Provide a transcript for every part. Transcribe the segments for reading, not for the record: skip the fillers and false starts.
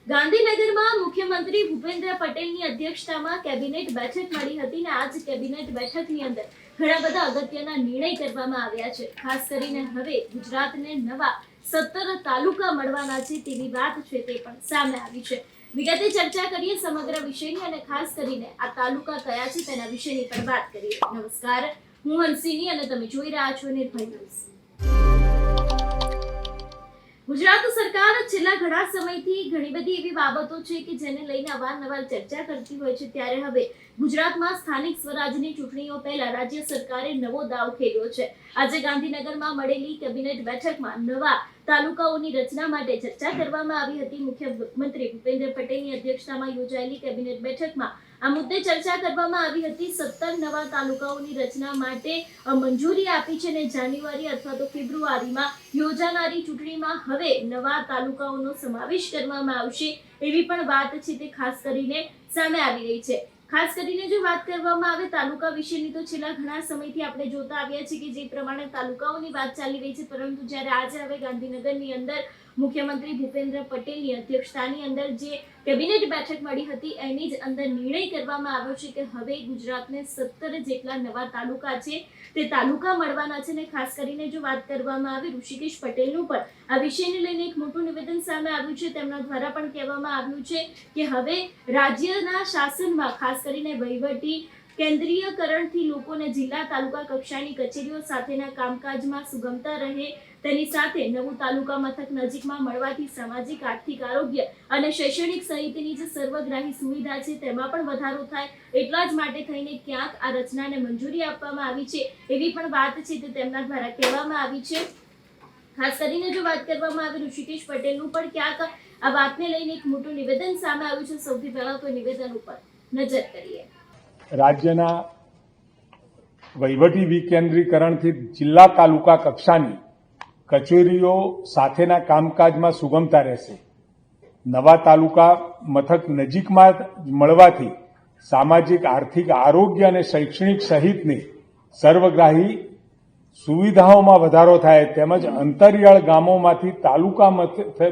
ગાંધીનગરમાં મુખ્યમંત્રી ભૂપેન્દ્ર પટેલની અધ્યક્ષતામાં કેબિનેટ બેઠક મળી હતી અને આજ કેબિનેટ બેઠકની અંદર ઘણા બધા અગત્યના નિર્ણય કરવામાં આવ્યા છે। ખાસ કરીને હવે ગુજરાતને નવા 17 તાલુકા મળવાના છે તેવી વાત છે તે પણ સામે આવી છે। વિગતે ચર્ચા કરીએ સમગ્ર વિષયની અને ખાસ કરીને આ તાલુકા કયા છે તેના વિશેની પણ વાત કરીએ। નમસ્કાર, હું હંસિની અને તમે જોઈ રહ્યા છો નિર્ભય ન્યૂઝ। ગુજરાત સરકાર છેલ્લા ઘણા સમયથી ઘણી બધી એવી બાબતો છે કે જેને લઈને અવારનવાર ચર્ચા કરતી હોય છે, ત્યારે હવે ગુજરાતમાં સ્થાનિક સ્વરાજની ચૂંટણીઓ પહેલા રાજ્ય સરકારે નવો દાવ ખેલ્યો છે। આજે ગાંધીનગરમાં મળેલી કેબિનેટ બેઠકમાં નવા તાલુકાઓની રચના માટે ચર્ચા કરવામાં આવી હતી। મુખ્યમંત્રી ભૂપેન્દ્ર પટેલની અધ્યક્ષતામાં યોજાયેલી કેબિનેટ બેઠકમાં આ મુદ્દે ચર્ચા કરવામાં આવી હતી। 17 નવા તાલુકાઓની રચના માટે મંજૂરી આપી છે અને જાન્યુઆરી અથવા તો ફેબ્રુઆરીમાં યોજાનારી ચૂંટણીમાં હવે નવા તાલુકાઓનો સમાવેશ કરવામાં આવશે એવી પણ વાત છે તે ખાસ કરીને સામે આવી રહી છે। ખાસ કરીને જો વાત કરવામાં આવે તાલુકા વિશેની તો છેલ્લા ઘણા સમયથી આપણે જોતા આવ્યા છીએ કે જે પ્રમાણે તાલુકાઓની વાત ચાલી રહી છે, પરંતુ જ્યારે આજે હવે ગાંધીનગરની અંદર મુખ્યમંત્રી ભૂપેન્દ્ર પટેલની અધ્યક્ષતાની અંદર જે કેબિનેટ બેઠક મળી હતી એની જ અંદર નિર્ણય કરવામાં આવ્યો છે કે હવે ગુજરાતને 17 જેટલા નવા તાલુકા છે તે તાલુકા મળવાના છે। અને ખાસ કરીને જો વાત કરવામાં આવે ઋષિકેશ પટેલનું પણ આ વિષયને લઈને એક મોટું નિવેદન સામે આવ્યું છે। તેમના દ્વારા પણ કહેવામાં આવ્યું છે કે હવે રાજ્યના શાસનમાં ખાસ કરીને વહીવટી કેન્દ્રીયકરણથી લોકોને જિલ્લા તાલુકા કક્ષાની કચેરીઓ સાથેના કામકાજમાં સુગમતા રહે તેની સાથે નવું તાલુકા મથક નજીકમાં મળવાથી સામાજિક, આર્થિક, આરોગ્ય અને શૈક્ષણિક સહિતની જે સર્વગ્રાહી સુવિધા છે તેમાં પણ વધારો થાય, એટલા જ માટે થઈને ક્યાંક આ રચનાને મંજૂરી આપવામાં આવી છે એવી પણ વાત છે તે તેમના દ્વારા કહેવામાં આવી છે। ખાસ કરીને જો વાત કરવામાં આવે ઋષિકેશ પટેલનું પણ ક્યાંક આ વાતને લઈને એક મોટું નિવેદન સામે આવ્યું છે। સૌથી પહેલા તો નિવેદન ઉપર નજર કરીએ। રાજ્યના વહીવટી વિકેન્દ્રીકરણથી જિલ્લા તાલુકા કક્ષાની કચેરીઓ સાથેના કામકાજમાં સુગમતા રહેશે। નવા તાલુકા મથક નજીકમાં મળવાથી સામાજિક, આર્થિક, આરોગ્ય અને શૈક્ષણિક સહિતની સર્વગ્રાહી સુવિધાઓમાં વધારો થાય તેમજ અંતરિયાળ ગામોમાંથી તાલુકા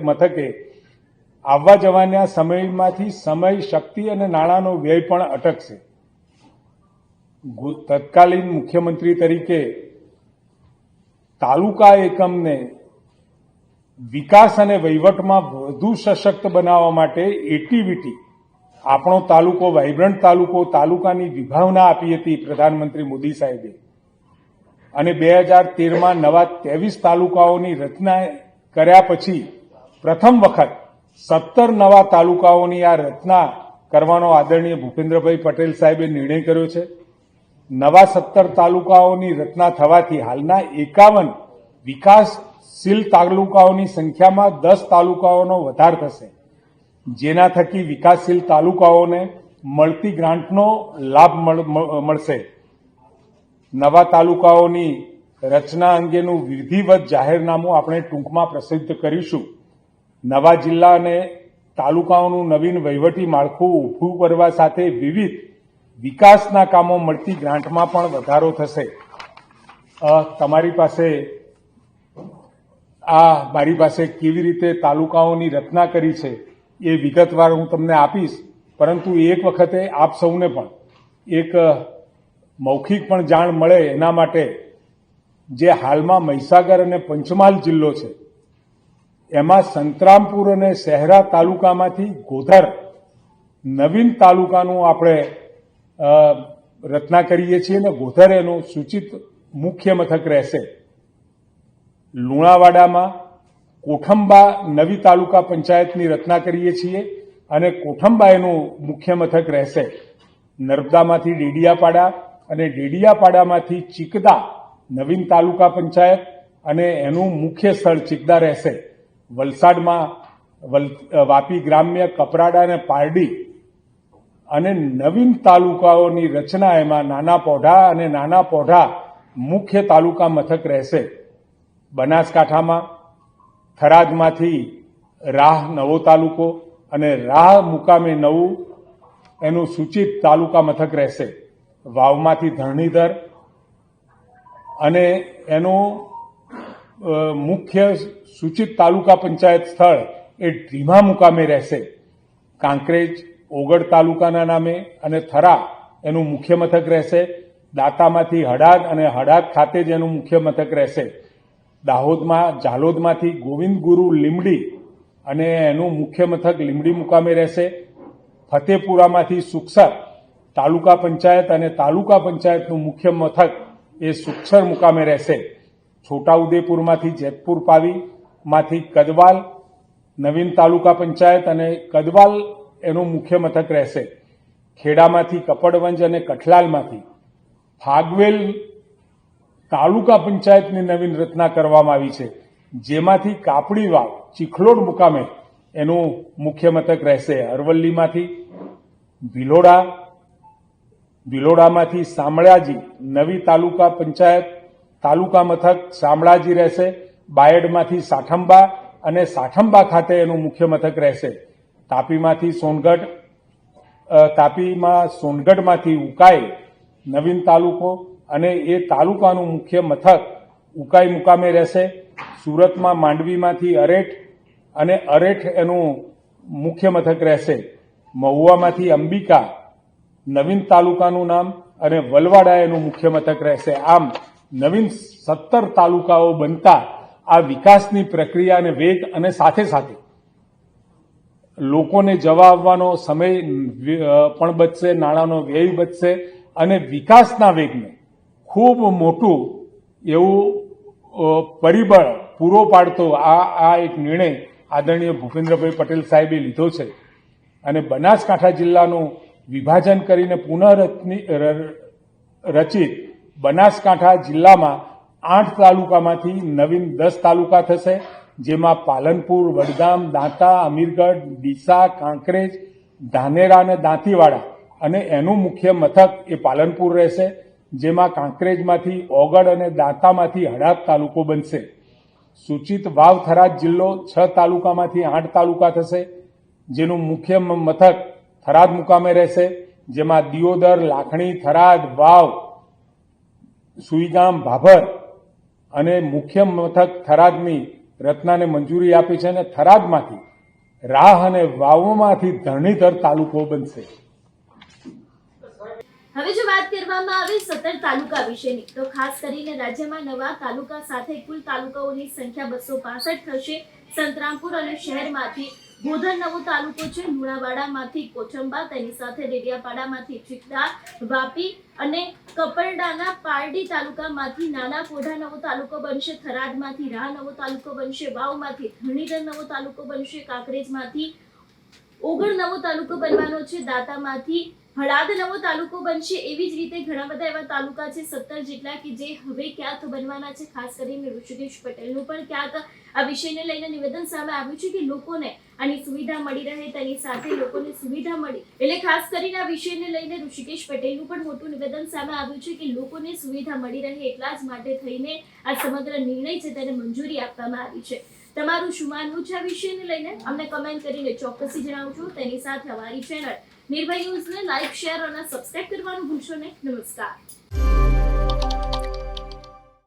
મથકે આવવા જવાના સમયમાંથી સમય, શક્તિ અને નાણાંનો વ્યય પણ અટકશે। તત્કાલીન મુખ્યમંત્રી તરીકે તાલુકા એકમને વિકાસ અને વહીવટમાં વધુ સશક્ત બનાવવા માટે એટીવીટી આપણો તાલુકો વાઇબ્રન્ટ તાલુકો તાલુકાની વિભાવના આપી હતી પ્રધાનમંત્રી મોદી સાહેબે, અને 2013માં નવા 23 તાલુકાઓની રચના કર્યા પછી પ્રથમ વખત 17 નવા તાલુકાઓની આ રચના કરવાનો આદરણીય ભૂપેન્દ્રભાઈ પટેલ સાહેબે નિર્ણય કર્યો છે। નવા 17 તાલુકાઓની રચના થવાથી હાલના 51 વિકાસશીલ તાલુકાઓની સંખ્યામાં 10 તાલુકાઓનો વધાર થશે, જેના થકી વિકાસશીલ તાલુકાઓને મળતી ગ્રાન્ટનો લાભ મળશે। નવા તાલુકાઓની રચના અંગેનું વિધિવત જાહેરનામું આપણે ટૂંકમાં પ્રસિદ્ધ કરીશું। નવા જિલ્લા અને તાલુકાઓનું નવીન વહીવટી માળખું ઊભું કરવા સાથે વિવિધ વિકાસના કામો મળતી ગ્રાન્ટમાં પણ વધારો થશે। મારી પાસે કેવી રીતે તાલુકાઓની રચના કરી છે એ વિગતવાર હું તમને આપીશ, પરંતુ એક વખતે આપ સૌને પણ એક મૌખિક પણ જાણ મળે એના માટે જે હાલમાં મહીસાગર અને પંચમહાલ જિલ્લો છે એમાં સંતરામપુર અને શહેરા તાલુકામાંથી ગોધર નવીન તાલુકાનું આપણે રચના કરીએ છીએ અને ગોધર એનું સૂચિત મુખ્ય મથક રહેશે। લુણાવાડામાં કોઠંબા નવી તાલુકા પંચાયતની રચના કરીએ છીએ અને કોઠંબા એનું મુખ્ય મથક રહેશે। નર્મદામાંથી ડેડિયાપાડા અને ડેડિયાપાડામાંથી ચિકદા નવીન તાલુકા પંચાયત અને એનું મુખ્ય સ્થળ ચિકદા રહેશે। વલસાડમાં વાપી ગ્રામ્ય, કપરાડા અને પારડી અને નવીન તાલુકાઓની રચના એમાં નાના પોઢા અને નાના પોઢા મુખ્ય તાલુકા મથક રહેશે। બનાસકાંઠામાં થરાદમાંથી રાહ નવો તાલુકો અને રાહ મુકામે નવું એનું સૂચિત તાલુકા મથક રહેશે। વાવમાંથી ધરણીધર અને એનું મુખ્ય સૂચિત તાલુકા પંચાયત સ્થળ એ ધીમા મુકામે રહેશે। કાંકરેજ ઓગળ તાલુકાના નામે અને થરા એનું મુખ્ય મથક રહેશે. દાંતામાંથી હડાદ અને હડાદ ખાતે જ એનું મુખ્ય મથક રહેશે. દાહોદમાં ઝાલોદમાંથી ગોવિંદ ગુરુ લીમડી અને એનું મુખ્ય મથક લીમડી મુકામે રહેશે. ફતેપુરામાંથી સુખસર તાલુકા પંચાયત અને તાલુકા પંચાયતનું મુખ્ય મથક એ સુખસર મુકામે રહેશે. છોટાઉદેપુરમાંથી જેતપુર પાવીમાંથી કદવાલ નવીન તાલુકા પંચાયત અને કદવાલ એનું મુખ્ય મથક રહેશે. ખેડામાંથી કપડવંજ અને કઠલાલમાંથી ફાગવેલ તાલુકા પંચાયતની નવીન રચના કરવામાં આવી છે, જેમાંથી કાપડી વાવ ચીખલોડ મુકામે એનું મુખ્ય મથક રહેશે. અરવલ્લીમાંથી ભિલોડામાંથી શામળાજી નવી તાલુકા પંચાયત તાલુકા મથક શામળાજી રહેશે. બાયડમાંથી સાઠંબા અને સાઠંબા ખાતે એનું મુખ્ય મથક રહેશે. તાપીમાં સોનગઢમાંથી ઉકાઈ નવીન તાલુકો અને એ તાલુકાનું મુખ્ય મથક ઉકાઈ મુકામે રહેશે. સુરતમાં માંડવીમાંથી અરેઠ અને અરેઠ એનું મુખ્ય મથક રહેશે. મહુવામાંથી અંબિકા નવીન તાલુકાનું નામ અને વલવાડા એનું મુખ્ય મથક રહેશે. આમ નવીન 17 તાલુકાઓ બનતા આ વિકાસની પ્રક્રિયા અને વેગ અને સાથે સાથે લોકોને જવા આવવાનો સમય પણ બચશે, નાણાંનો વ્યય બચશે અને વિકાસના વેગને ખૂબ મોટું એવું પરિબળ પૂરો પાડતો આ એક નિર્ણય આદરણીય ભૂપેન્દ્રભાઈ પટેલ સાહેબે લીધો છે. અને બનાસકાંઠા જિલ્લાનું વિભાજન કરીને રચિત બનાસકાંઠા જિલ્લામાં 8 તાલુકામાંથી નવીન 10 તાલુકા થશે, જેમાં પાલનપુર, વડગામ, દાંતા, અમીરગઢ, ડીસા, કાંકરેજ, ધાનેરા અને દાંતીવાડા અને એનું મુખ્ય મથક એ પાલનપુર રહેશે, જેમાં કાંકરેજમાંથી ઓગળ અને દાંતામાંથી હડાદ તાલુકો બનશે. સૂચિત વાવ થરાદ જિલ્લો 6 તાલુકામાંથી 8 તાલુકા થશે, જેનું મુખ્ય મથક થરાદ મુકામે રહેશે, જેમાં દિયોદર, લાખણી, થરાદ, વાવ, સુઈગામ, ભાભર અને મુખ્ય મથક થરાદની રચનાને મંજૂરી આપી છે અને થરાદમાંથી રાહ અને વાવમાંથી ધરણીધર તાલુકો બનશે. હવે જો વાત કરવામાં આવે 17 તાલુકા વિશેની, તો ખાસ કરીને રાજ્યમાં નવા તાલુકા સાથે કુલ તાલુકાઓની સંખ્યા 265 થશે. સંતરામપુર અને શહેરમાંથી ગોધન નવો તાલુકો છે, લુણાવાડામાંથી કોચંબા, તેની સાથે ડેડિયાપાડામાંથી ચિકદાર, વાપી અને કપરડાના પારડી તાલુકામાંથી નાના કોઢા નવો તાલુકો બનશે. થરાદમાંથી રાહ નવો તાલુકો બનશે. વાવમાંથી ધરણીધર નવો તાલુકો બનશે. કાંકરેજમાંથી ઓગળ નવો તાલુકો બનવાનો છે. દાંતામાંથી હળાદ નવો તાલુકો બનશે. એવી જ રીતે ઘણા બધા એવા તાલુકા છે 17 જેટલા કે જે હવે ક્યાંક બનવાના છે. ખાસ કરીને ઋષિકેશ પટેલનું પણ ક્યાંક આ વિષયને લઈને નિવેદન સામે આવ્યું છે કે લોકોને આની સુવિધા મળી રહે, તેની સાથે લોકોને સુવિધા મળી, એટલે ખાસ કરીને આ વિષયને લઈને ઋષિકેશ પટેલનું પણ મોટું નિવેદન સામે આવ્યું છે કે લોકોને સુવિધા મળી રહે એટલા જ માટે થઈને આ સમગ્ર નિર્ણય છે તેને મંજૂરી આપવામાં આવી છે. તમારું શું માનવું છે આ વિષયને લઈને અમને કમેન્ટ કરીને ચોક્કસથી જણાવજો. તેની સાથે અમારી ચેનલ નિર્ભય ન્યૂઝને લાઈક, શેર અને સબસ્ક્રાઇબ કરવાનું ભૂલશો નહીં. નમસ્કાર.